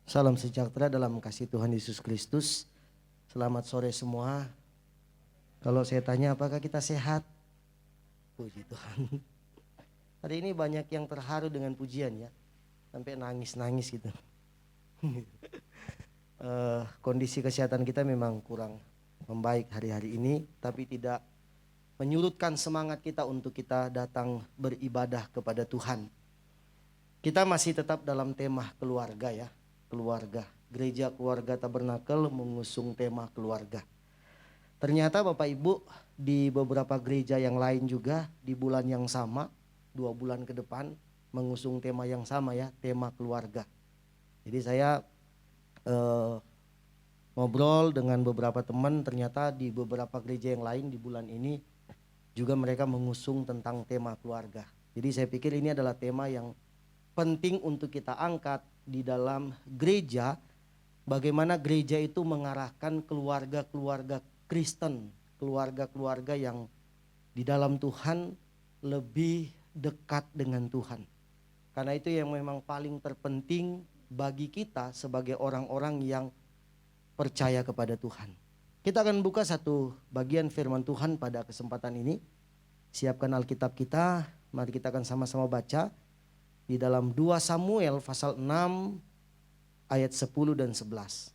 Salam sejahtera dalam kasih Tuhan Yesus Kristus. Selamat sore semua. Kalau saya tanya apakah kita sehat? Puji Tuhan. Hari ini banyak yang terharu dengan pujian ya. Sampai nangis-nangis gitu. Kondisi kesehatan kita memang kurang membaik hari-hari ini. Tapi tidak menyurutkan semangat kita untuk kita datang beribadah kepada Tuhan. Kita masih tetap dalam tema keluarga ya. Keluarga. Gereja Keluarga Tabernakel mengusung tema keluarga. Ternyata Bapak Ibu di beberapa gereja yang lain juga di bulan yang sama, 2 bulan ke depan mengusung tema yang sama ya, tema keluarga. Jadi saya ngobrol dengan beberapa teman, ternyata di beberapa gereja yang lain di bulan ini juga mereka mengusung tentang tema keluarga. Jadi saya pikir ini adalah tema yang penting untuk kita angkat di dalam gereja. Bagaimana gereja itu mengarahkan keluarga-keluarga Kristen, keluarga-keluarga yang di dalam Tuhan lebih dekat dengan Tuhan. Karena itu yang memang paling terpenting bagi kita sebagai orang-orang yang percaya kepada Tuhan. Kita akan buka satu bagian firman Tuhan pada kesempatan ini. Siapkan Alkitab kita, mari kita akan sama-sama baca di dalam 2 Samuel pasal 6 ayat 10 dan 11.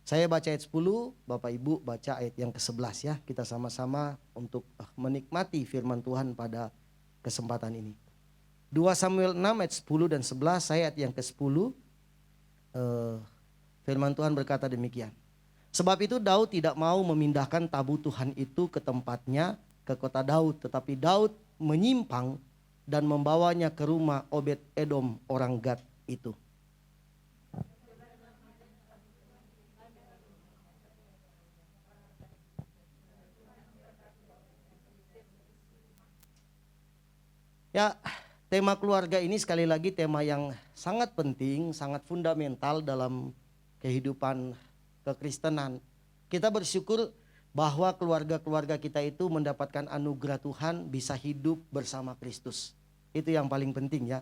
Saya baca ayat 10, Bapak Ibu baca ayat yang ke-11 ya. Kita sama-sama untuk menikmati firman Tuhan pada kesempatan ini. 2 Samuel 6 ayat 10 dan 11, saya ayat yang ke-10. Firman Tuhan berkata demikian. Sebab itu Daud tidak mau memindahkan tabu Tuhan itu ke tempatnya, ke kota Daud. Tetapi Daud menyimpang dan membawanya ke rumah Obed Edom orang Gad itu. Ya, tema keluarga ini sekali lagi tema yang sangat penting, sangat fundamental dalam kehidupan kekristenan. Kita bersyukur bahwa keluarga-keluarga kita itu mendapatkan anugerah Tuhan bisa hidup bersama Kristus. Itu yang paling penting ya.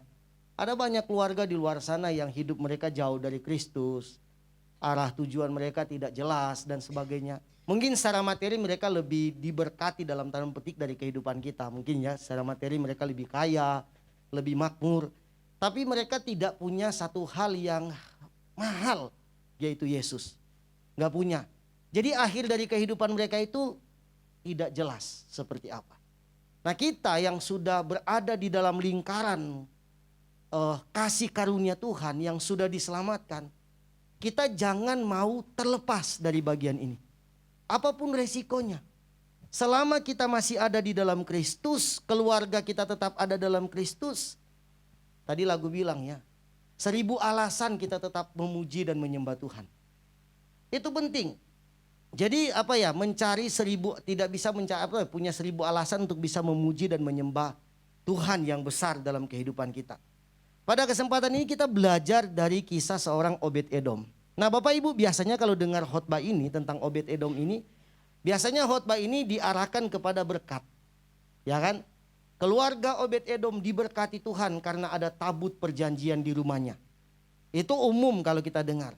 Ada banyak keluarga di luar sana yang hidup mereka jauh dari Kristus. Arah tujuan mereka tidak jelas dan sebagainya. Mungkin secara materi mereka lebih diberkati dalam tanda petik dari kehidupan kita. Mungkin ya secara materi mereka lebih kaya, lebih makmur. Tapi mereka tidak punya satu hal yang mahal, yaitu Yesus. Gak punya. Jadi akhir dari kehidupan mereka itu tidak jelas seperti apa. Nah kita yang sudah berada di dalam lingkaran kasih karunia Tuhan yang sudah diselamatkan, kita jangan mau terlepas dari bagian ini. Apapun resikonya. Selama kita masih ada di dalam Kristus, keluarga kita tetap ada dalam Kristus. Tadi lagu bilang ya, 1000 alasan kita tetap memuji dan menyembah Tuhan. Itu penting. Jadi mencari 1000, tidak bisa mencari punya 1000 alasan untuk bisa memuji dan menyembah Tuhan yang besar dalam kehidupan kita. Pada kesempatan ini kita belajar dari kisah seorang Obed Edom. Nah Bapak Ibu biasanya kalau dengar khotbah ini tentang Obed Edom ini, biasanya khotbah ini diarahkan kepada berkat. Ya kan? Keluarga Obed Edom diberkati Tuhan karena ada tabut perjanjian di rumahnya. Itu umum kalau kita dengar.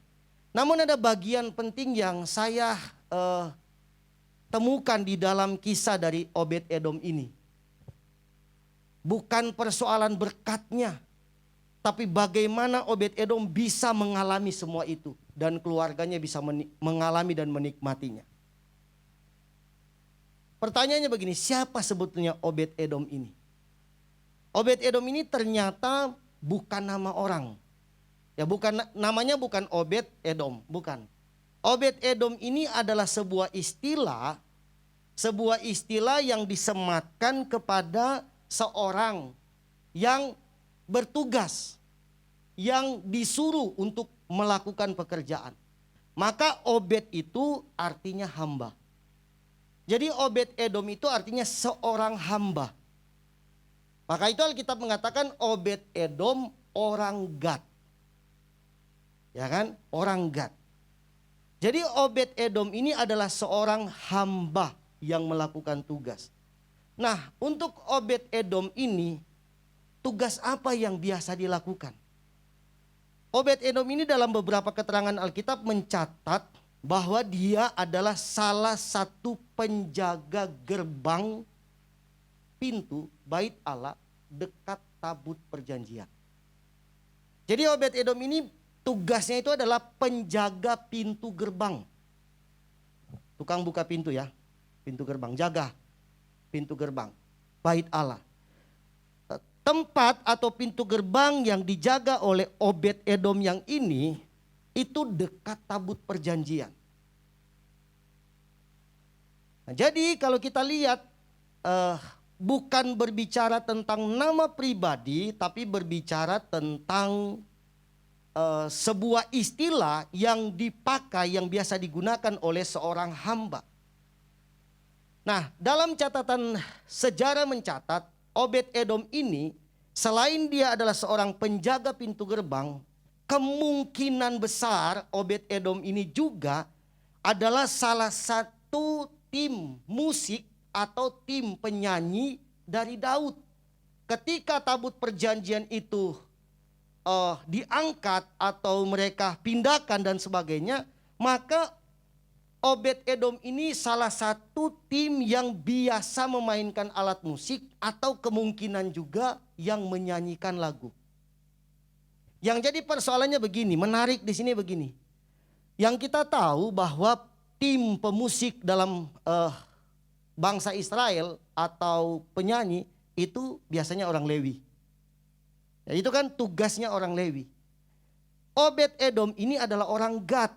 Namun ada bagian penting yang saya temukan di dalam kisah dari Obed Edom ini. Bukan persoalan berkatnya, tapi bagaimana Obed Edom bisa mengalami semua itu dan keluarganya bisa mengalami dan menikmatinya. Pertanyaannya begini, siapa sebetulnya Obed Edom ini? Obed Edom ini ternyata bukan nama orang. Ya namanya bukan Obed Edom, bukan. Obed Edom ini adalah sebuah istilah yang disematkan kepada seorang yang bertugas, yang disuruh untuk melakukan pekerjaan. Maka Obed itu artinya hamba. Jadi Obed Edom itu artinya seorang hamba. Maka itu Alkitab mengatakan Obed Edom orang Gad. Ya kan? Orang Gad. Jadi Obed Edom ini adalah seorang hamba yang melakukan tugas. Nah, untuk Obed Edom ini tugas apa yang biasa dilakukan? Obed Edom ini dalam beberapa keterangan Alkitab mencatat bahwa dia adalah salah satu penjaga gerbang pintu bait Allah dekat tabut perjanjian. Jadi Obed Edom ini tugasnya itu adalah penjaga pintu gerbang. Tukang buka pintu ya, pintu gerbang, jaga pintu gerbang bait Allah. Tempat atau pintu gerbang yang dijaga oleh Obed Edom yang ini itu dekat tabut perjanjian. Nah, jadi kalau kita lihat bukan berbicara tentang nama pribadi, tapi berbicara tentang sebuah istilah yang dipakai, yang biasa digunakan oleh seorang hamba. Nah, dalam catatan sejarah mencatat Obed Edom ini selain dia adalah seorang penjaga pintu gerbang, kemungkinan besar Obed Edom ini juga adalah salah satu tim musik atau tim penyanyi dari Daud. Ketika tabut perjanjian itu diangkat atau mereka pindahkan dan sebagainya, maka Obed Edom ini salah satu tim yang biasa memainkan alat musik atau kemungkinan juga yang menyanyikan lagu. Yang jadi persoalannya begini, menarik di sini begini. Yang kita tahu bahwa tim pemusik dalam bangsa Israel atau penyanyi itu biasanya orang Lewi. Ya, itu kan tugasnya orang Lewi. Obed Edom ini adalah orang Gad.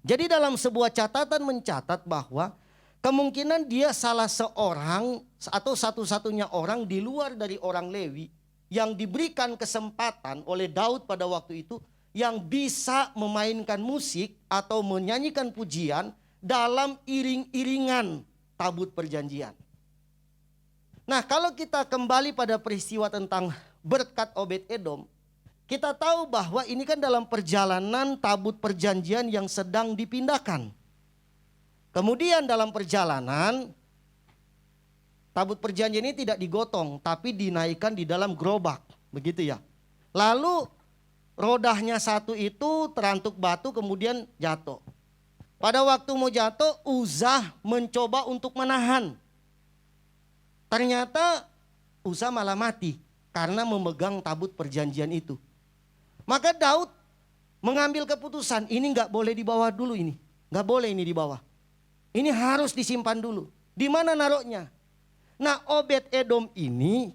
Jadi dalam sebuah catatan mencatat bahwa kemungkinan dia salah seorang atau satu-satunya orang di luar dari orang Lewi yang diberikan kesempatan oleh Daud pada waktu itu yang bisa memainkan musik atau menyanyikan pujian dalam iring-iringan tabut perjanjian. Nah, kalau kita kembali pada peristiwa tentang berkat Obed Edom, kita tahu bahwa ini kan dalam perjalanan tabut perjanjian yang sedang dipindahkan. Kemudian dalam perjalanan tabut perjanjian ini tidak digotong tapi dinaikkan di dalam gerobak, begitu ya. Lalu rodanya satu itu terantuk batu kemudian jatuh. Pada waktu mau jatuh, Uzza mencoba untuk menahan. Ternyata Uzza malah mati karena memegang tabut perjanjian itu. Maka Daud mengambil keputusan, ini nggak boleh dibawa dulu ini. Nggak boleh ini dibawa. Ini harus disimpan dulu. Di mana naruhnya? Nah, Obed Edom ini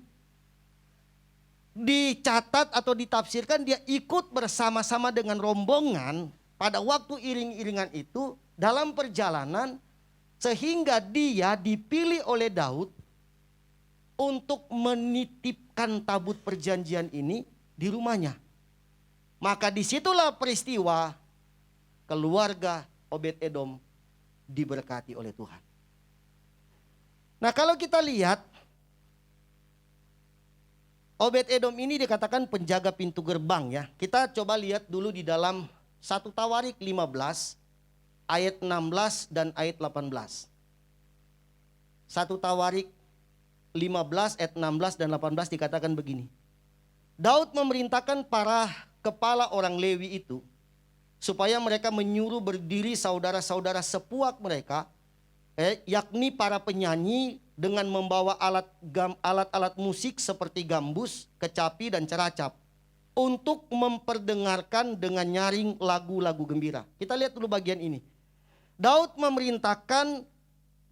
dicatat atau ditafsirkan dia ikut bersama-sama dengan rombongan pada waktu iring-iringan itu dalam perjalanan sehingga dia dipilih oleh Daud untuk menitipkan tabut perjanjian ini di rumahnya. Maka disitulah peristiwa keluarga Obed Edom diberkati oleh Tuhan. Nah, kalau kita lihat Obed Edom ini dikatakan penjaga pintu gerbang ya. Kita coba lihat dulu di dalam 1 Tawarik 15 ayat 16 dan ayat 18. 1 Tawarik 15 ayat 16 dan 18 dikatakan begini. Daud memerintahkan para kepala orang Lewi itu supaya mereka menyuruh berdiri saudara-saudara sepuak mereka, yakni para penyanyi dengan membawa alat-alat musik seperti gambus, kecapi dan ceracap untuk memperdengarkan dengan nyaring lagu-lagu gembira. Kita lihat dulu bagian ini. Daud memerintahkan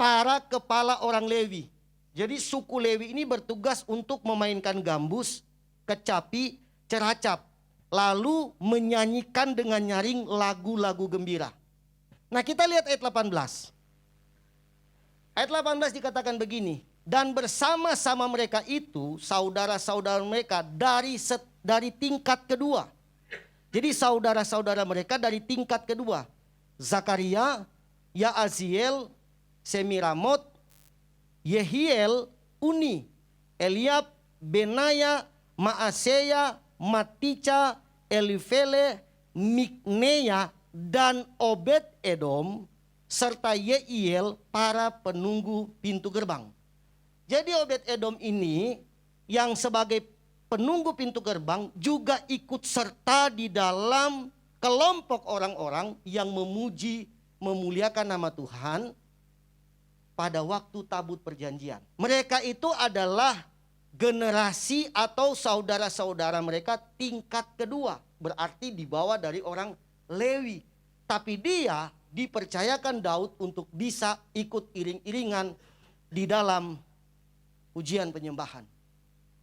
para kepala orang Lewi. Jadi suku Lewi ini bertugas untuk memainkan gambus, kecapi, ceracap. Lalu menyanyikan dengan nyaring lagu-lagu gembira. Nah, kita lihat ayat 18. Ayat 18 dikatakan begini. Dan bersama-sama mereka itu saudara-saudara mereka dari tingkat kedua. Jadi saudara-saudara mereka dari tingkat kedua. Zakaria, Yaaziel, Semiramot, Yehiel, Uni, Eliab, Benaya, Maaseya, Matica, Elifele, Mikneya, dan Obed Edom, serta Yeiel, para penunggu pintu gerbang. Jadi Obed Edom ini yang sebagai penunggu pintu gerbang juga ikut serta di dalam kelompok orang-orang yang memuji, memuliakan nama Tuhan pada waktu tabut perjanjian. Mereka itu adalah generasi atau saudara-saudara mereka tingkat kedua. Berarti dibawa dari orang Lewi. Tapi dia dipercayakan Daud untuk bisa ikut iring-iringan di dalam ujian penyembahan.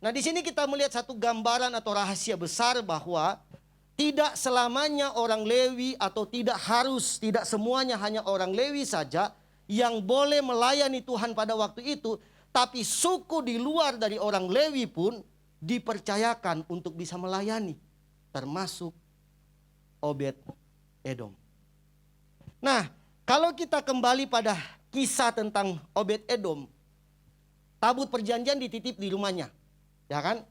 Nah, di sini kita melihat satu gambaran atau rahasia besar bahwa tidak selamanya orang Lewi atau tidak semuanya hanya orang Lewi saja yang boleh melayani Tuhan pada waktu itu, tapi suku di luar dari orang Lewi pun dipercayakan untuk bisa melayani, termasuk Obed Edom. Nah, kalau kita kembali pada kisah tentang Obed Edom, tabut perjanjian dititip di rumahnya, ya kan?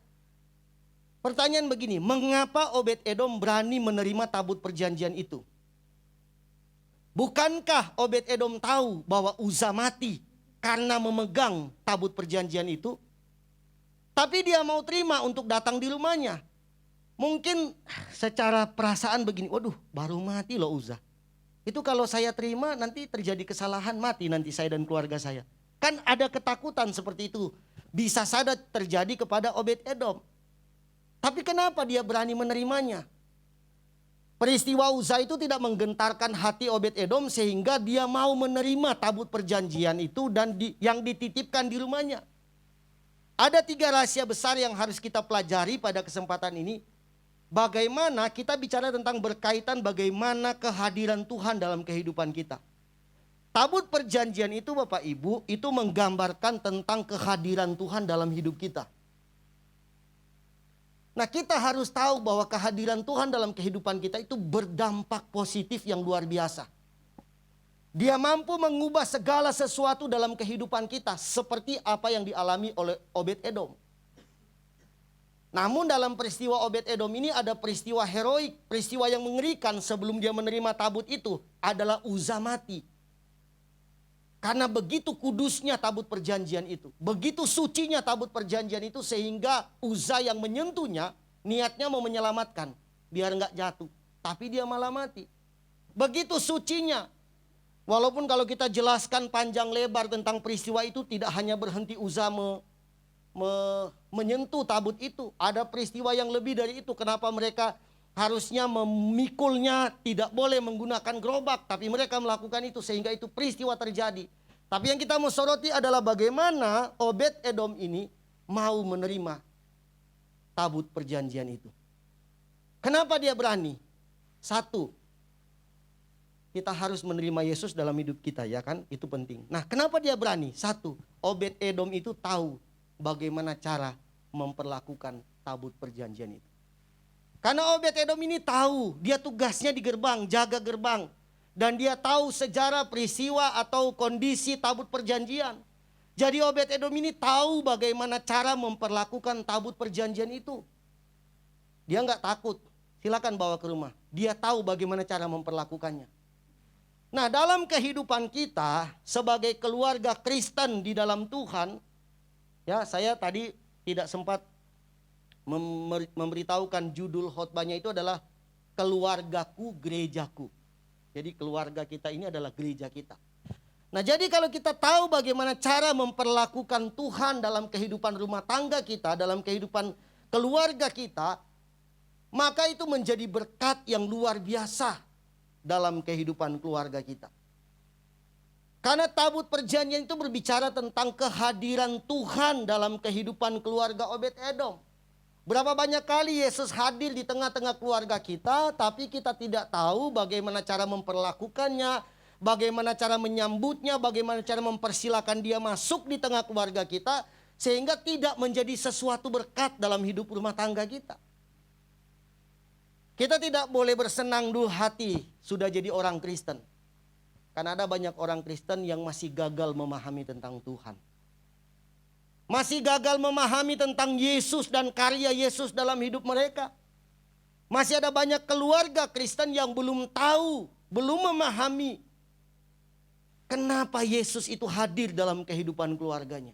Pertanyaan begini, mengapa Obed Edom berani menerima tabut perjanjian itu? Bukankah Obed Edom tahu bahwa Uza mati karena memegang tabut perjanjian itu? Tapi dia mau terima untuk datang di rumahnya. Mungkin secara perasaan begini, waduh baru mati loh Uza. Itu kalau saya terima nanti terjadi kesalahan, mati nanti saya dan keluarga saya. Kan ada ketakutan seperti itu. Bisa saja terjadi kepada Obed Edom. Tapi kenapa dia berani menerimanya? Peristiwa Uza itu tidak menggentarkan hati Obed Edom sehingga dia mau menerima tabut perjanjian itu dan yang dititipkan di rumahnya. Ada 3 rahasia besar yang harus kita pelajari pada kesempatan ini. Bagaimana kita bicara tentang berkaitan bagaimana kehadiran Tuhan dalam kehidupan kita. Tabut perjanjian itu Bapak Ibu, itu menggambarkan tentang kehadiran Tuhan dalam hidup kita. Nah, kita harus tahu bahwa kehadiran Tuhan dalam kehidupan kita itu berdampak positif yang luar biasa. Dia mampu mengubah segala sesuatu dalam kehidupan kita seperti apa yang dialami oleh Obed Edom. Namun dalam peristiwa Obed Edom ini ada peristiwa heroik, peristiwa yang mengerikan sebelum dia menerima tabut itu adalah Uza mati. Karena begitu kudusnya tabut perjanjian itu, begitu sucinya tabut perjanjian itu sehingga Uza yang menyentuhnya niatnya mau menyelamatkan biar nggak jatuh, tapi dia malah mati. Begitu sucinya, walaupun kalau kita jelaskan panjang lebar tentang peristiwa itu tidak hanya berhenti Uza menyentuh tabut itu, ada peristiwa yang lebih dari itu. Kenapa mereka harusnya memikulnya, tidak boleh menggunakan gerobak, tapi mereka melakukan itu sehingga itu peristiwa terjadi. Tapi yang kita mau soroti adalah bagaimana Obed Edom ini mau menerima tabut perjanjian itu. Kenapa dia berani? 1, kita harus menerima Yesus dalam hidup kita, ya kan? Itu penting. Nah, kenapa dia berani? 1, Obed Edom itu tahu bagaimana cara memperlakukan tabut perjanjian itu. Karena Obed Edom ini tahu, dia tugasnya di gerbang, jaga gerbang. Dan dia tahu sejarah peristiwa atau kondisi tabut perjanjian. Jadi Obed Edom ini tahu bagaimana cara memperlakukan tabut perjanjian itu. Dia nggak takut, silakan bawa ke rumah. Dia tahu bagaimana cara memperlakukannya. Nah, dalam kehidupan kita sebagai keluarga Kristen di dalam Tuhan, ya saya tadi tidak sempat memberitahukan judul khotbahnya itu adalah keluargaku, gerejaku. Jadi keluarga kita ini adalah gereja kita. Nah, jadi kalau kita tahu bagaimana cara memperlakukan Tuhan dalam kehidupan rumah tangga kita, dalam kehidupan keluarga kita, maka itu menjadi berkat yang luar biasa dalam kehidupan keluarga kita. Karena tabut perjanjian itu berbicara tentang kehadiran Tuhan dalam kehidupan keluarga Obed Edom. Berapa banyak kali Yesus hadir di tengah-tengah keluarga kita, tapi kita tidak tahu bagaimana cara memperlakukannya, bagaimana cara menyambutnya, bagaimana cara mempersilakan dia masuk di tengah keluarga kita, sehingga tidak menjadi sesuatu berkat dalam hidup rumah tangga kita. Kita tidak boleh bersenang hati sudah jadi orang Kristen. Karena ada banyak orang Kristen yang masih gagal memahami tentang Tuhan. Masih gagal memahami tentang Yesus dan karya Yesus dalam hidup mereka. Masih ada banyak keluarga Kristen yang belum tahu, belum memahami kenapa Yesus itu hadir dalam kehidupan keluarganya.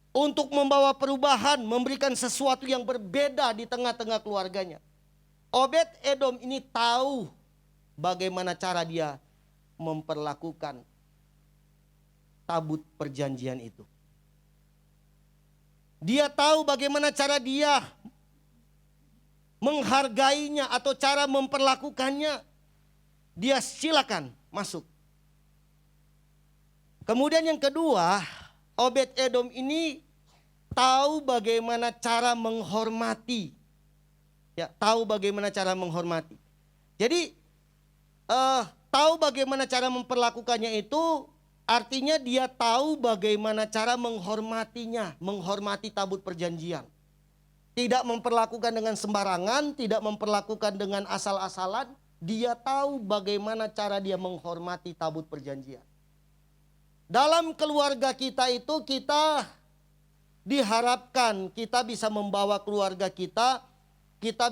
untuk membawa perubahan, memberikan sesuatu yang berbeda di tengah-tengah keluarganya. Obed Edom ini tahu bagaimana cara dia memperlakukan tabut perjanjian itu. Dia tahu bagaimana cara dia menghargainya atau cara memperlakukannya. Dia silakan masuk. Kemudian yang kedua, Obed Edom ini tahu bagaimana cara menghormati. Ya, tahu bagaimana cara menghormati. Jadi tahu bagaimana cara memperlakukannya itu artinya dia tahu bagaimana cara menghormatinya, menghormati tabut perjanjian. Tidak memperlakukan dengan sembarangan, tidak memperlakukan dengan asal-asalan. Dia tahu bagaimana cara dia menghormati tabut perjanjian. Dalam keluarga kita itu kita diharapkan kita bisa membawa keluarga kita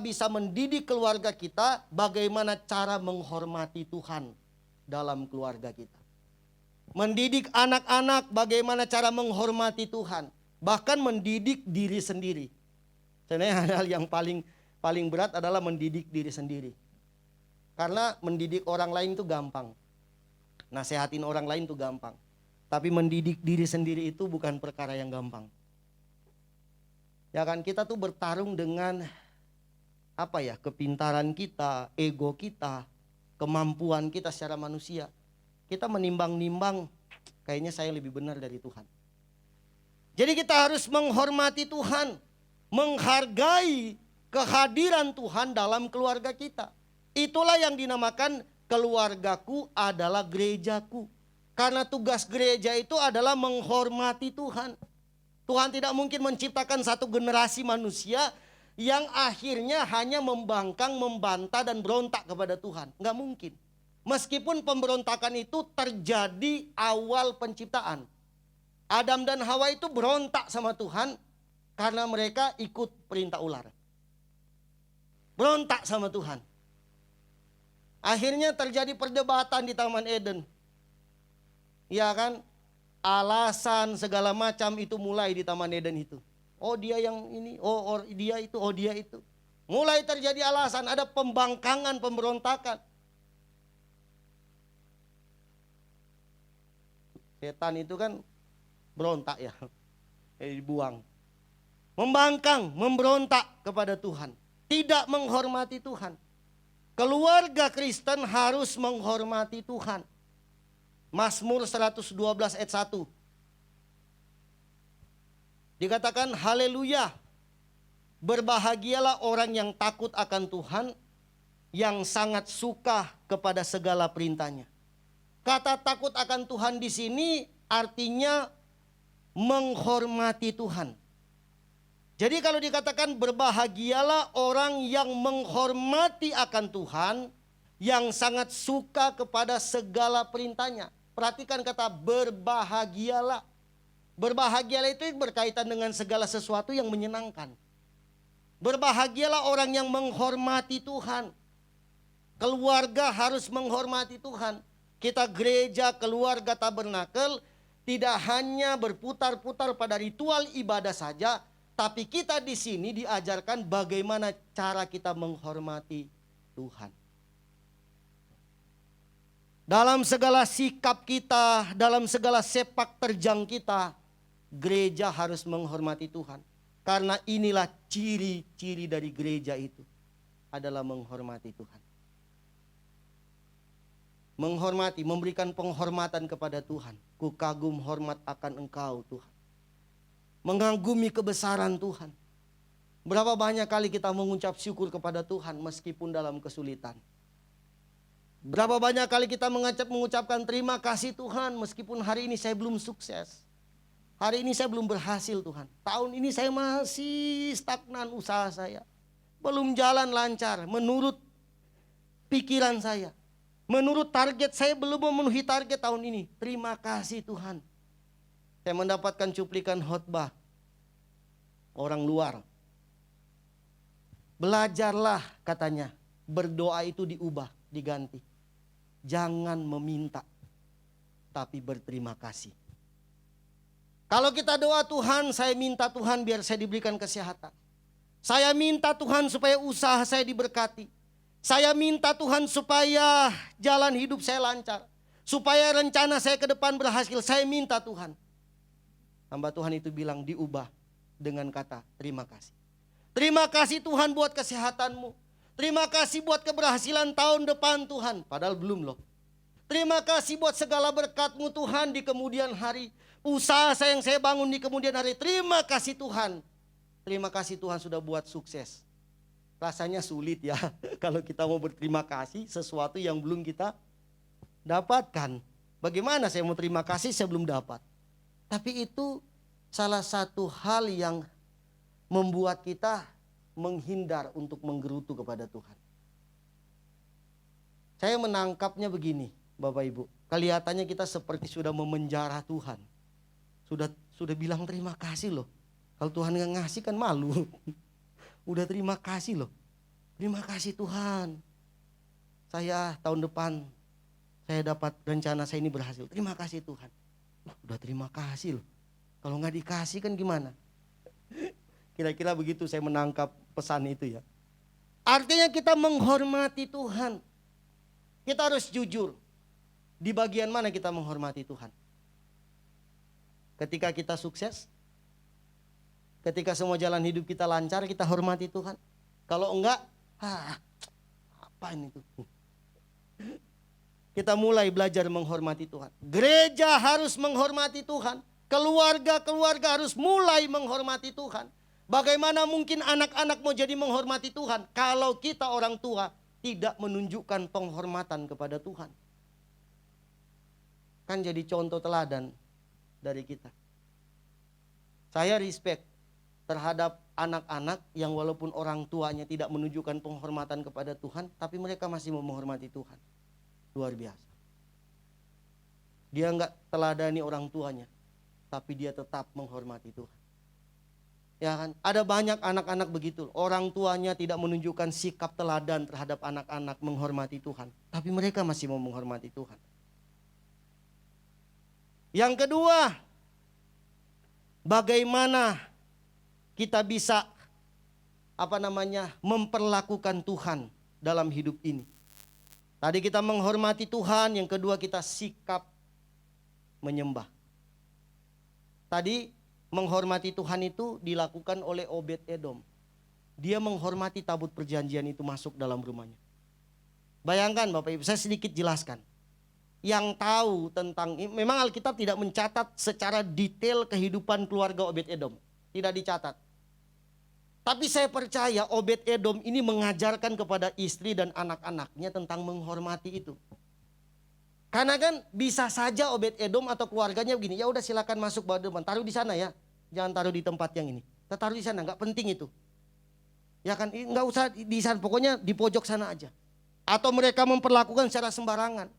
bisa mendidik keluarga kita bagaimana cara menghormati Tuhan dalam keluarga kita. Mendidik anak-anak bagaimana cara menghormati Tuhan. Bahkan mendidik diri sendiri. Sebenarnya hal yang paling berat adalah mendidik diri sendiri. Karena mendidik orang lain itu gampang. Nasehatin orang lain itu gampang. Tapi mendidik diri sendiri itu bukan perkara yang gampang. Ya kan, kita tuh bertarung dengan kepintaran kita, ego kita, kemampuan kita secara manusia. Kita menimbang-nimbang, kayaknya saya lebih benar dari Tuhan. Jadi kita harus menghormati Tuhan, menghargai kehadiran Tuhan dalam keluarga kita. Itulah yang dinamakan keluargaku adalah gerejaku. Karena tugas gereja itu adalah menghormati Tuhan. Tuhan tidak mungkin menciptakan satu generasi manusia yang akhirnya hanya membangkang, membantah dan berontak kepada Tuhan. Nggak mungkin. Meskipun pemberontakan itu terjadi awal penciptaan. Adam dan Hawa itu berontak sama Tuhan karena mereka ikut perintah ular. Berontak sama Tuhan. Akhirnya terjadi perdebatan di Taman Eden. Ya kan? Alasan segala macam itu mulai di Taman Eden itu. Oh dia yang ini, oh dia itu, oh dia itu. Mulai terjadi alasan, ada pembangkangan, pemberontakan. Setan itu kan berontak ya, dibuang. Membangkang, memberontak kepada Tuhan. Tidak menghormati Tuhan. Keluarga Kristen harus menghormati Tuhan. Mazmur 112 ayat 1. Dikatakan haleluya. Berbahagialah orang yang takut akan Tuhan, yang sangat suka kepada segala perintahnya. Kata takut akan Tuhan di sini artinya menghormati Tuhan. Jadi kalau dikatakan berbahagialah orang yang menghormati akan Tuhan, yang sangat suka kepada segala perintahnya. Perhatikan kata berbahagialah. Berbahagialah itu berkaitan dengan segala sesuatu yang menyenangkan. Berbahagialah orang yang menghormati Tuhan. Keluarga harus menghormati Tuhan. Kita gereja, keluarga tabernakel tidak hanya berputar-putar pada ritual ibadah saja, tapi kita di sini diajarkan bagaimana cara kita menghormati Tuhan. Dalam segala sikap kita, dalam segala sepak terjang kita, gereja harus menghormati Tuhan. Karena inilah ciri-ciri dari gereja itu adalah menghormati Tuhan. Menghormati, memberikan penghormatan kepada Tuhan. Ku kagum hormat akan Engkau Tuhan. Mengagumi kebesaran Tuhan. Berapa banyak kali kita mengucap syukur kepada Tuhan meskipun dalam kesulitan. Berapa banyak kali kita mengucapkan terima kasih Tuhan meskipun hari ini saya belum sukses. Hari ini saya belum berhasil Tuhan. Tahun ini saya masih stagnan usaha saya. Belum jalan lancar menurut pikiran saya. Menurut target saya belum memenuhi target tahun ini. Terima kasih Tuhan. Saya mendapatkan cuplikan khotbah orang luar. Belajarlah katanya. Berdoa itu diubah, diganti. Jangan meminta, tapi berterima kasih. Kalau kita doa, Tuhan saya minta Tuhan biar saya diberikan kesehatan. Saya minta Tuhan supaya usaha saya diberkati. Saya minta Tuhan supaya jalan hidup saya lancar. Supaya rencana saya ke depan berhasil. Saya minta Tuhan. Hamba Tuhan itu bilang diubah dengan kata terima kasih. Terima kasih Tuhan buat kesehatanmu. Terima kasih buat keberhasilan tahun depan Tuhan. Padahal belum loh. Terima kasih buat segala berkat-Mu Tuhan di kemudian hari. Usaha yang saya bangun di kemudian hari. Terima kasih Tuhan. Terima kasih Tuhan sudah buat sukses. Rasanya sulit ya kalau kita mau berterima kasih sesuatu yang belum kita dapatkan. Bagaimana saya mau terima kasih saya belum dapat. Tapi itu salah satu hal yang membuat kita menghindar untuk menggerutu kepada Tuhan. Saya menangkapnya begini, Bapak Ibu. Kelihatannya kita seperti sudah memenjara Tuhan. Sudah bilang terima kasih loh. Kalau Tuhan nggak ngasih kan malu. Udah terima kasih loh. Terima kasih Tuhan. Saya tahun depan saya dapat rencana saya ini berhasil. Terima kasih Tuhan. Udah terima kasih loh. Kalau nggak dikasih kan gimana? Kira-kira begitu saya menangkap pesan itu ya. Artinya kita menghormati Tuhan. Kita harus jujur. Di bagian mana kita menghormati Tuhan? Ketika kita sukses, ketika semua jalan hidup kita lancar, kita hormati Tuhan. Kalau enggak, apa ini tuh? Kita mulai belajar menghormati Tuhan. Gereja harus menghormati Tuhan. Keluarga-keluarga harus mulai menghormati Tuhan. Bagaimana mungkin anak-anak mau jadi menghormati Tuhan kalau kita orang tua tidak menunjukkan penghormatan kepada Tuhan? Kan jadi contoh teladan dari kita. Saya respect terhadap anak-anak yang walaupun orang tuanya tidak menunjukkan penghormatan kepada Tuhan, tapi mereka masih mau menghormati Tuhan. Luar biasa. Dia enggak teladani orang tuanya, tapi dia tetap menghormati Tuhan. Ya kan? Ada banyak anak-anak begitu. Orang tuanya tidak menunjukkan sikap teladan terhadap anak-anak menghormati Tuhan, tapi mereka masih mau menghormati Tuhan. Yang kedua, bagaimana kita bisa memperlakukan Tuhan dalam hidup ini. Tadi kita menghormati Tuhan, yang kedua kita sikap menyembah. Tadi menghormati Tuhan itu dilakukan oleh Obed Edom. Dia menghormati tabut perjanjian itu masuk dalam rumahnya. Bayangkan Bapak Ibu, saya sedikit jelaskan. Yang tahu tentang, memang Alkitab tidak mencatat secara detail kehidupan keluarga Obed Edom. Tidak dicatat. Tapi saya percaya Obed Edom ini mengajarkan kepada istri dan anak-anaknya tentang menghormati itu. Karena kan bisa saja Obed Edom atau keluarganya begini, ya udah silakan masuk bawa depan, taruh di sana ya. Jangan taruh di tempat yang ini. Taruh di sana, nggak penting itu. Ya kan, nggak usah di sana, pokoknya di pojok sana aja. Atau mereka memperlakukan secara sembarangan.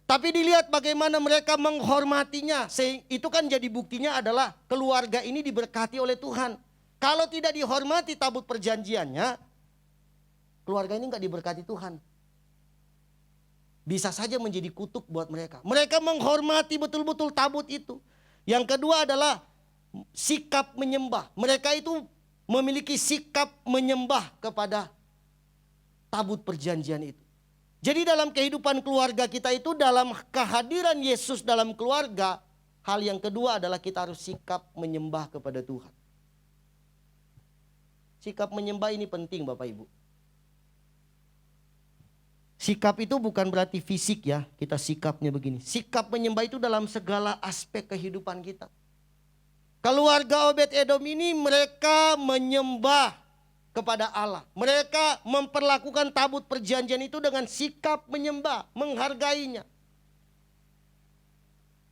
Tapi dilihat bagaimana mereka menghormatinya. Itu kan jadi buktinya adalah keluarga ini diberkati oleh Tuhan. Kalau tidak dihormati tabut perjanjiannya, keluarga ini nggak diberkati Tuhan. Bisa saja menjadi kutuk buat mereka. Mereka menghormati betul-betul tabut itu. Yang kedua adalah sikap menyembah. Mereka itu memiliki sikap menyembah kepada tabut perjanjian itu. Jadi dalam kehidupan keluarga kita itu, dalam kehadiran Yesus dalam keluarga, hal yang kedua adalah kita harus sikap menyembah kepada Tuhan. Sikap menyembah ini penting Bapak Ibu. Sikap itu bukan berarti fisik ya, kita sikapnya begini. Sikap menyembah itu dalam segala aspek kehidupan kita. Keluarga Obed Edom ini mereka menyembah kepada Allah. Mereka memperlakukan tabut perjanjian itu dengan sikap menyembah, menghargainya.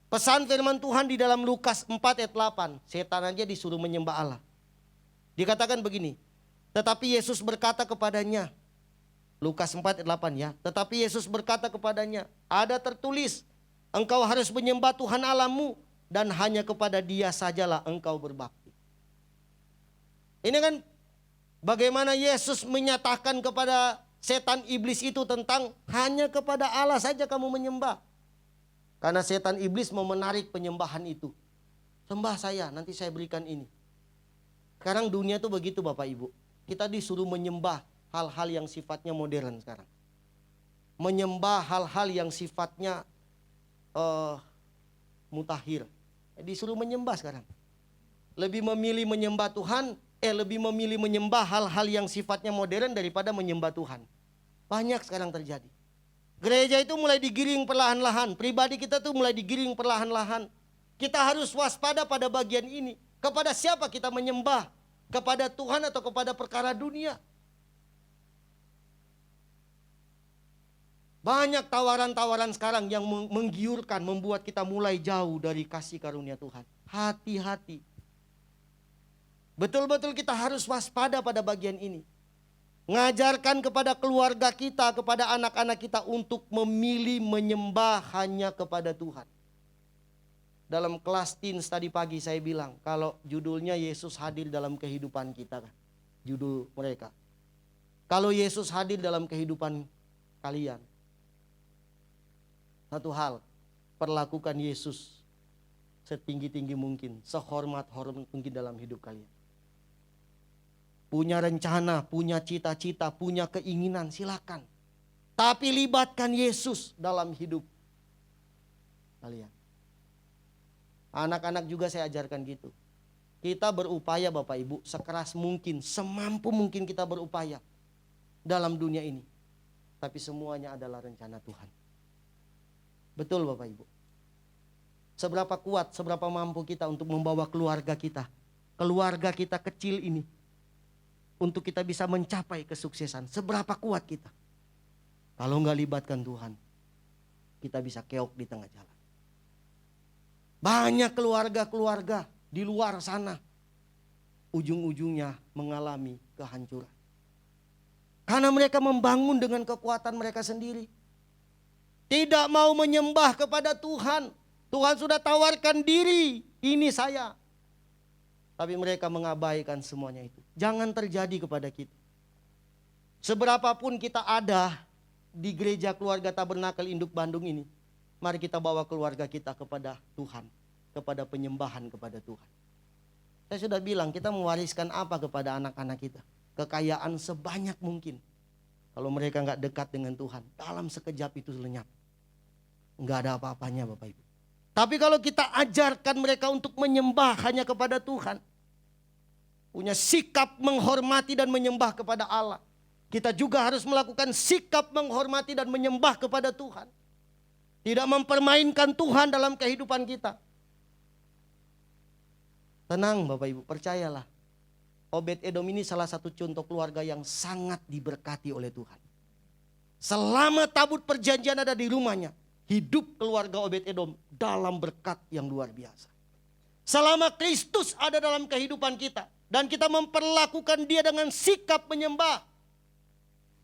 Pesan firman Tuhan di dalam Lukas 4 ayat 8, setan aja disuruh menyembah Allah. Dikatakan begini, tetapi Yesus berkata kepadanya, Lukas 4 ayat 8 ya, tetapi Yesus berkata kepadanya, ada tertulis, engkau harus menyembah Tuhan Allahmu dan hanya kepada Dia sajalah engkau berbakti. Ini kan bagaimana Yesus menyatakan kepada setan iblis itu tentang hanya kepada Allah saja kamu menyembah. Karena setan iblis mau menarik penyembahan itu. Sembah saya, nanti saya berikan ini. Sekarang dunia tuh begitu Bapak Ibu. Kita disuruh menyembah hal-hal yang sifatnya modern sekarang. Menyembah hal-hal yang sifatnya mutakhir. Disuruh menyembah sekarang. Lebih memilih menyembah Tuhan, lebih memilih menyembah hal-hal yang sifatnya modern daripada menyembah Tuhan. Banyak sekarang terjadi. Gereja itu mulai digiring perlahan-lahan. Pribadi kita tuh mulai digiring perlahan-lahan. Kita harus waspada pada bagian ini. Kepada siapa kita menyembah? Kepada Tuhan atau kepada perkara dunia? Banyak tawaran-tawaran sekarang yang menggiurkan, membuat kita mulai jauh dari kasih karunia Tuhan. Hati-hati. Betul-betul kita harus waspada pada bagian ini. Ngajarkan kepada keluarga kita, kepada anak-anak kita untuk memilih menyembah hanya kepada Tuhan. Dalam kelas teens tadi pagi saya bilang, kalau judulnya Yesus hadir dalam kehidupan kita, judul mereka. Kalau Yesus hadir dalam kehidupan kalian, satu hal, perlakukan Yesus setinggi-tinggi mungkin, sehormat-hormat mungkin dalam hidup kalian. Punya rencana, punya cita-cita, punya keinginan, silakan. Tapi libatkan Yesus dalam hidup kalian. Anak-anak juga saya ajarkan gitu. Kita berupaya Bapak Ibu sekeras mungkin, semampu mungkin kita berupaya dalam dunia ini. Tapi semuanya adalah rencana Tuhan. Betul Bapak Ibu. Seberapa kuat, seberapa mampu kita untuk membawa keluarga kita kecil ini, untuk kita bisa mencapai kesuksesan. Seberapa kuat kita. Kalau nggak libatkan Tuhan, kita bisa keok di tengah jalan. Banyak keluarga-keluarga di luar sana, ujung-ujungnya mengalami kehancuran. Karena mereka membangun dengan kekuatan mereka sendiri. Tidak mau menyembah kepada Tuhan. Tuhan sudah tawarkan diri, ini saya. Tapi mereka mengabaikan semuanya itu. Jangan terjadi kepada kita. Seberapapun kita ada di gereja keluarga Tabernakel Induk Bandung ini, mari kita bawa keluarga kita kepada Tuhan, kepada penyembahan kepada Tuhan. Saya sudah bilang, kita mewariskan apa kepada anak-anak kita? Kekayaan sebanyak mungkin. Kalau mereka nggak dekat dengan Tuhan, dalam sekejap itu lenyap. Nggak ada apa-apanya Bapak Ibu. Tapi kalau kita ajarkan mereka untuk menyembah hanya kepada Tuhan, punya sikap menghormati dan menyembah kepada Allah, kita juga harus melakukan sikap menghormati dan menyembah kepada Tuhan. Tidak mempermainkan Tuhan dalam kehidupan kita. Tenang Bapak Ibu, percayalah. Obed-Edom ini salah satu contoh keluarga yang sangat diberkati oleh Tuhan. Selama tabut perjanjian ada di rumahnya, hidup keluarga Obed-Edom dalam berkat yang luar biasa. Selama Kristus ada dalam kehidupan kita, dan kita memperlakukan dia dengan sikap menyembah,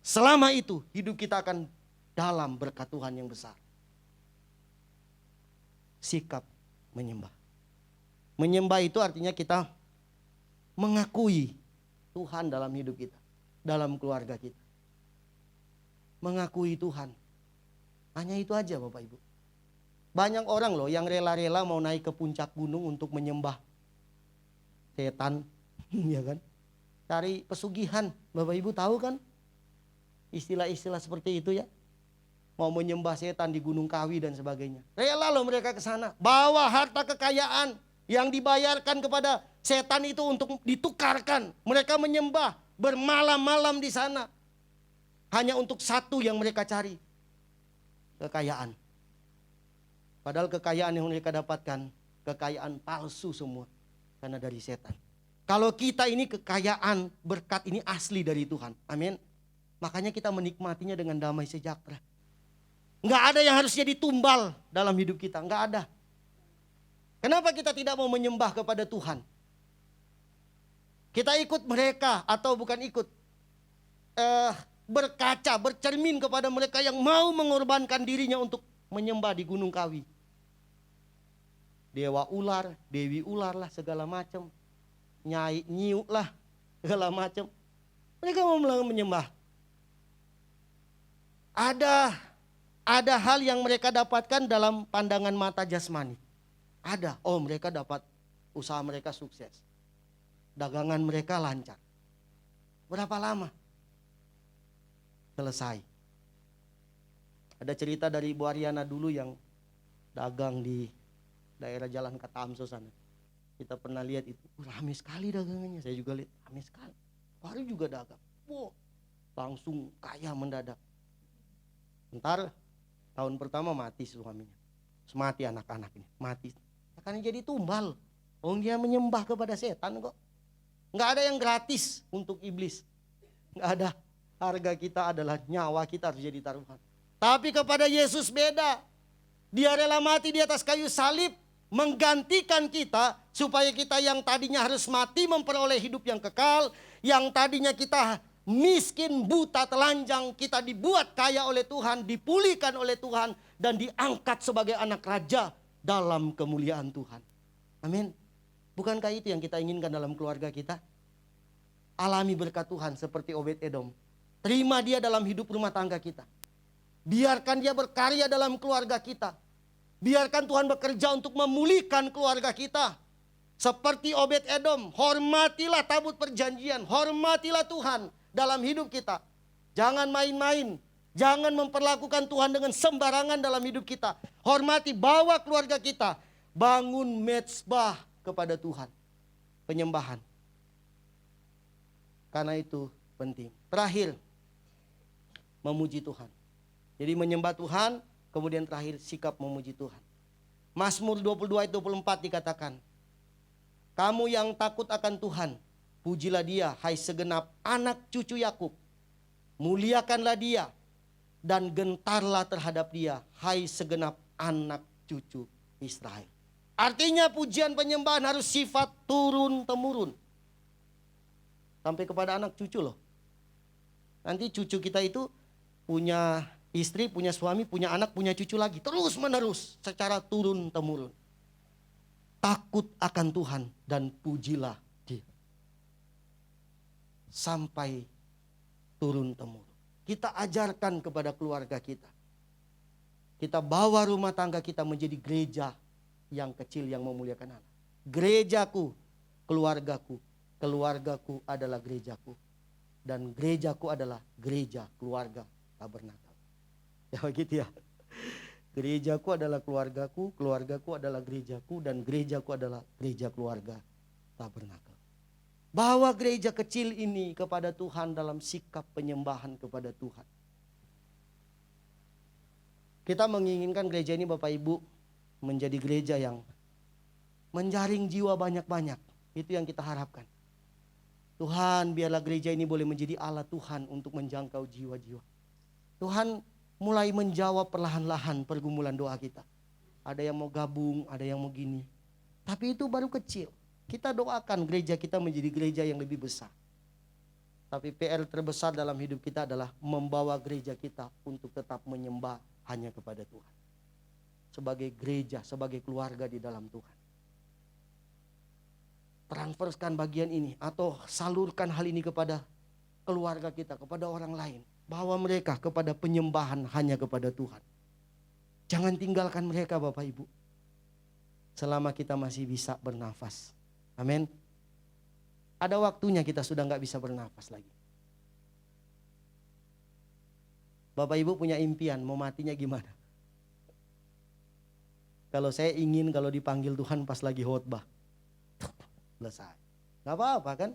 selama itu hidup kita akan dalam berkat Tuhan yang besar. Sikap menyembah. Menyembah itu artinya kita mengakui Tuhan dalam hidup kita, dalam keluarga kita. Mengakui Tuhan. Hanya itu aja Bapak Ibu. Banyak orang loh yang rela-rela mau naik ke puncak gunung untuk menyembah setan, ya kan? Cari pesugihan, Bapak Ibu tahu kan? Istilah-istilah seperti itu ya. Mau menyembah setan di Gunung Kawi dan sebagainya. Rela loh mereka ke sana, bawa harta kekayaan yang dibayarkan kepada setan itu untuk ditukarkan. Mereka menyembah bermalam-malam di sana. Hanya untuk satu yang mereka cari, kekayaan. Padahal kekayaan yang mereka dapatkan, kekayaan palsu semua. Karena dari setan. Kalau kita ini kekayaan, berkat ini asli dari Tuhan. Amin. Makanya kita menikmatinya dengan damai sejahtera. Enggak ada yang harus jadi tumbal dalam hidup kita. Enggak ada. Kenapa kita tidak mau menyembah kepada Tuhan? Kita ikut mereka atau bukan ikut. Berkaca, bercermin kepada mereka yang mau mengorbankan dirinya untuk menyembah di Gunung Kawi. Dewa ular, dewi ular lah segala macam. Nyai, nyiuk lah segala macam. Mereka mau menyembah. Ada hal yang mereka dapatkan dalam pandangan mata jasmani. Ada, oh mereka dapat usaha mereka sukses. Dagangan mereka lancar. Berapa lama? Selesai. Ada cerita dari Ibu Ariana dulu yang dagang di daerah Jalan Katamso sana. Kita pernah lihat itu, ramai sekali dagangannya. Saya juga lihat, ramai sekali. Baru juga dagang. Wow, langsung kaya mendadak. Ntar tahun pertama mati suaminya. Mati anak-anaknya, mati. Akan jadi tumbal. Dia menyembah kepada setan kok. Nggak ada yang gratis untuk iblis. Nggak ada. Harga kita adalah nyawa kita harus jadi taruhan. Tapi kepada Yesus beda. Dia rela mati di atas kayu salib. Menggantikan kita. Supaya kita yang tadinya harus mati memperoleh hidup yang kekal. Yang tadinya kita miskin, buta, telanjang. Kita dibuat kaya oleh Tuhan. Dipulihkan oleh Tuhan. Dan diangkat sebagai anak raja dalam kemuliaan Tuhan. Amin. Bukankah itu yang kita inginkan dalam keluarga kita? Alami berkat Tuhan seperti Obed-Edom. Terima dia dalam hidup rumah tangga kita. Biarkan dia berkarya dalam keluarga kita. Biarkan Tuhan bekerja untuk memulihkan keluarga kita. Seperti Obed-Edom, hormatilah tabut perjanjian. Hormatilah Tuhan dalam hidup kita. Jangan main-main. Jangan memperlakukan Tuhan dengan sembarangan dalam hidup kita. Hormati, bawa keluarga kita. Bangun mezbah kepada Tuhan. Penyembahan. Karena itu penting. Terakhir, memuji Tuhan. Jadi menyembah Tuhan, kemudian terakhir sikap memuji Tuhan. Mazmur 22 ayat 24 dikatakan, kamu yang takut akan Tuhan, pujilah dia, hai segenap anak cucu Yakub. Muliakanlah dia, dan gentarlah terhadap dia, hai segenap anak cucu Israel. Artinya pujian penyembahan harus sifat turun-temurun. Sampai kepada anak cucu loh. Nanti cucu kita itu punya istri, punya suami, punya anak, punya cucu lagi. Terus menerus secara turun-temurun. Takut akan Tuhan dan pujilah dia. Sampai turun-temurun. Kita ajarkan kepada keluarga kita. Kita bawa rumah tangga kita menjadi gereja yang kecil yang memuliakan Allah. Gerejaku, keluargaku. Keluargaku adalah gerejaku. Dan gerejaku adalah gereja keluarga tabernakel. Ya begitu ya. Gerejaku adalah keluargaku, keluargaku adalah gerejaku, dan gerejaku adalah gereja keluarga tabernakel. Bawa gereja kecil ini kepada Tuhan dalam sikap penyembahan kepada Tuhan. Kita menginginkan gereja ini Bapak Ibu menjadi gereja yang menjaring jiwa banyak-banyak. Itu yang kita harapkan. Tuhan, biarlah gereja ini boleh menjadi alat Tuhan untuk menjangkau jiwa-jiwa. Tuhan mulai menjawab perlahan-lahan pergumulan doa kita. Ada yang mau gabung, ada yang mau gini. Tapi itu baru kecil. Kita doakan gereja kita menjadi gereja yang lebih besar. Tapi PR terbesar dalam hidup kita adalah membawa gereja kita untuk tetap menyembah hanya kepada Tuhan. Sebagai gereja, sebagai keluarga di dalam Tuhan. Transferkan bagian ini atau salurkan hal ini kepada keluarga kita, kepada orang lain. Bawa mereka kepada penyembahan hanya kepada Tuhan. Jangan tinggalkan mereka Bapak Ibu. Selama kita masih bisa bernafas. Amin. Ada waktunya kita sudah gak bisa bernafas lagi. Bapak Ibu punya impian mau matinya gimana? Kalau saya ingin kalau dipanggil Tuhan pas lagi khotbah. Selesai. Gak apa-apa kan?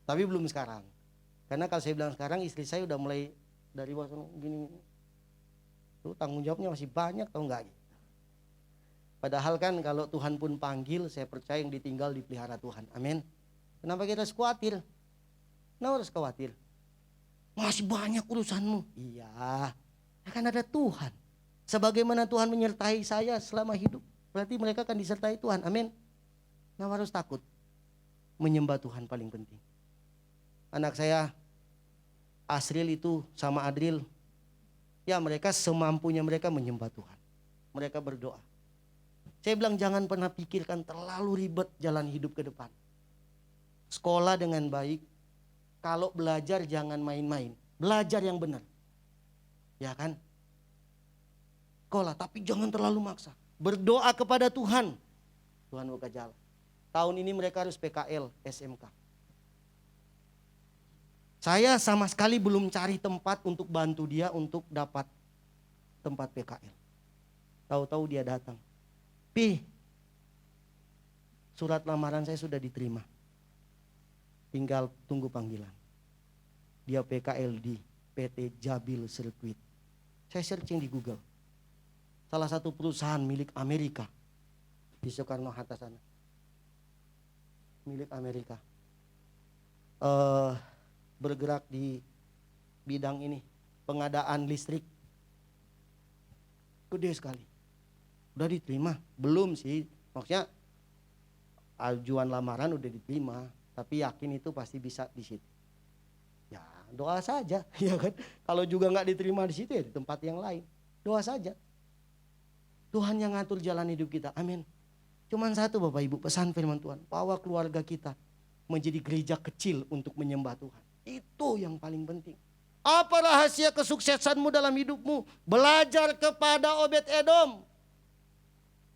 Tapi belum sekarang. Karena kalau saya bilang sekarang istri saya udah mulai dari bawah gini. Tuh tanggung jawabnya masih banyak tau gak gitu. Padahal kan kalau Tuhan pun panggil, saya percaya yang ditinggal dipelihara Tuhan. Amin. Kenapa kita harus khawatir? Kenapa harus khawatir? Masih banyak urusanmu. Iya. Kan ada Tuhan. Sebagaimana Tuhan menyertai saya selama hidup, berarti mereka akan disertai Tuhan. Amin. Kenapa harus takut? Menyembah Tuhan paling penting. Anak saya Asril itu sama Adril, ya mereka semampunya mereka menyembah Tuhan. Mereka berdoa. Saya bilang jangan pernah pikirkan terlalu ribet jalan hidup ke depan. Sekolah dengan baik. Kalau belajar jangan main-main. Belajar yang benar. Ya kan? Sekolah tapi jangan terlalu maksa. Berdoa kepada Tuhan. Tuhan buka jalan. Tahun ini mereka harus PKL, SMK. Saya sama sekali belum cari tempat untuk bantu dia untuk dapat tempat PKL. Tahu-tahu dia datang. Pi, surat lamaran saya sudah diterima. Tinggal tunggu panggilan. Dia PKL di PT Jabil Circuit. Saya searching di Google. Salah satu perusahaan milik Amerika. Di Soekarno-Hatta sana. Milik Amerika. Bergerak di bidang ini. Pengadaan listrik. Gede sekali. Udah diterima? Belum sih. Maksudnya ajuan lamaran udah diterima. Tapi yakin itu pasti bisa di situ. Ya doa saja, ya kan. Kalau juga nggak diterima di situ ya di tempat yang lain. Doa saja. Tuhan yang ngatur jalan hidup kita. Amin. Cuman satu Bapak Ibu pesan firman Tuhan. Bawa keluarga kita menjadi gereja kecil untuk menyembah Tuhan. Itu yang paling penting. Apa rahasia kesuksesanmu dalam hidupmu? Belajar kepada Obed-Edom.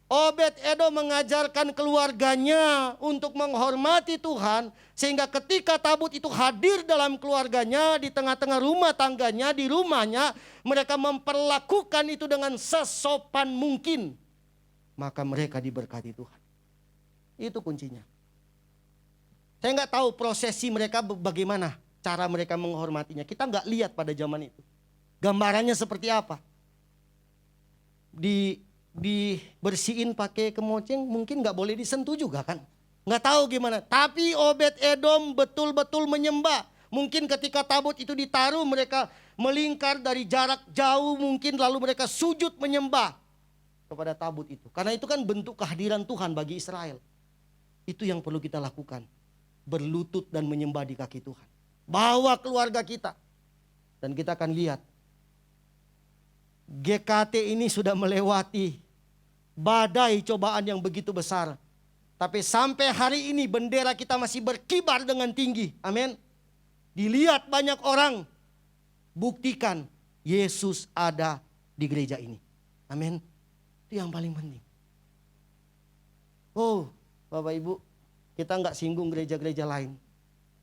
Obed-Edom mengajarkan keluarganya untuk menghormati Tuhan. Sehingga ketika tabut itu hadir dalam keluarganya, di tengah-tengah rumah tangganya, di rumahnya, mereka memperlakukan itu dengan sesopan mungkin. Maka mereka diberkati Tuhan. Itu kuncinya. Saya nggak tahu prosesi mereka bagaimana cara mereka menghormatinya. Kita nggak lihat pada zaman itu. Gambarannya seperti apa. Dibersihin pakai kemoceng mungkin nggak boleh disentuh juga kan. Nggak tahu gimana. Tapi Obed-Edom betul-betul menyembah. Mungkin ketika tabut itu ditaruh mereka melingkar dari jarak jauh mungkin lalu mereka sujud menyembah kepada tabut itu. Karena itu kan bentuk kehadiran Tuhan bagi Israel. Itu yang perlu kita lakukan. Berlutut dan menyembah di kaki Tuhan. Bawa keluarga kita. Dan kita akan lihat. GKT ini sudah melewati badai cobaan yang begitu besar. Tapi sampai hari ini bendera kita masih berkibar dengan tinggi. Amin. Dilihat banyak orang. Buktikan Yesus ada di gereja ini. Amin. Itu yang paling penting. Oh Bapak Ibu, kita nggak singgung gereja-gereja lain.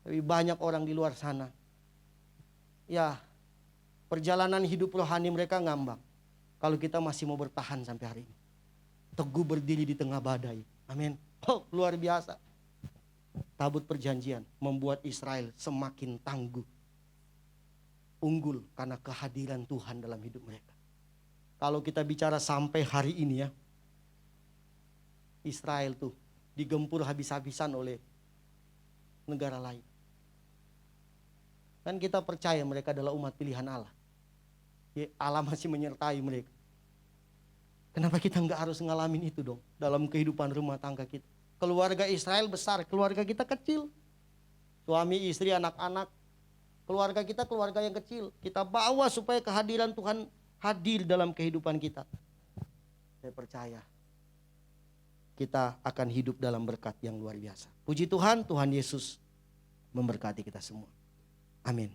Tapi banyak orang di luar sana. Ya, perjalanan hidup rohani mereka ngambang. Kalau kita masih mau bertahan sampai hari ini. Teguh berdiri di tengah badai. Amin. Oh, luar biasa. Tabut perjanjian membuat Israel semakin tangguh. Unggul karena kehadiran Tuhan dalam hidup mereka. Kalau kita bicara sampai hari ini ya. Israel tuh digempur habis-habisan oleh negara lain. Kan kita percaya mereka adalah umat pilihan Allah. Ya, Allah masih menyertai mereka. Kenapa kita nggak harus ngalamin itu dong dalam kehidupan rumah tangga kita? Keluarga Israel besar, keluarga kita kecil. Suami, istri, anak-anak. Keluarga kita keluarga yang kecil. Kita bawa supaya kehadiran Tuhan hadir dalam kehidupan kita. Saya percaya kita akan hidup dalam berkat yang luar biasa. Puji Tuhan, Tuhan Yesus memberkati kita semua. Amin.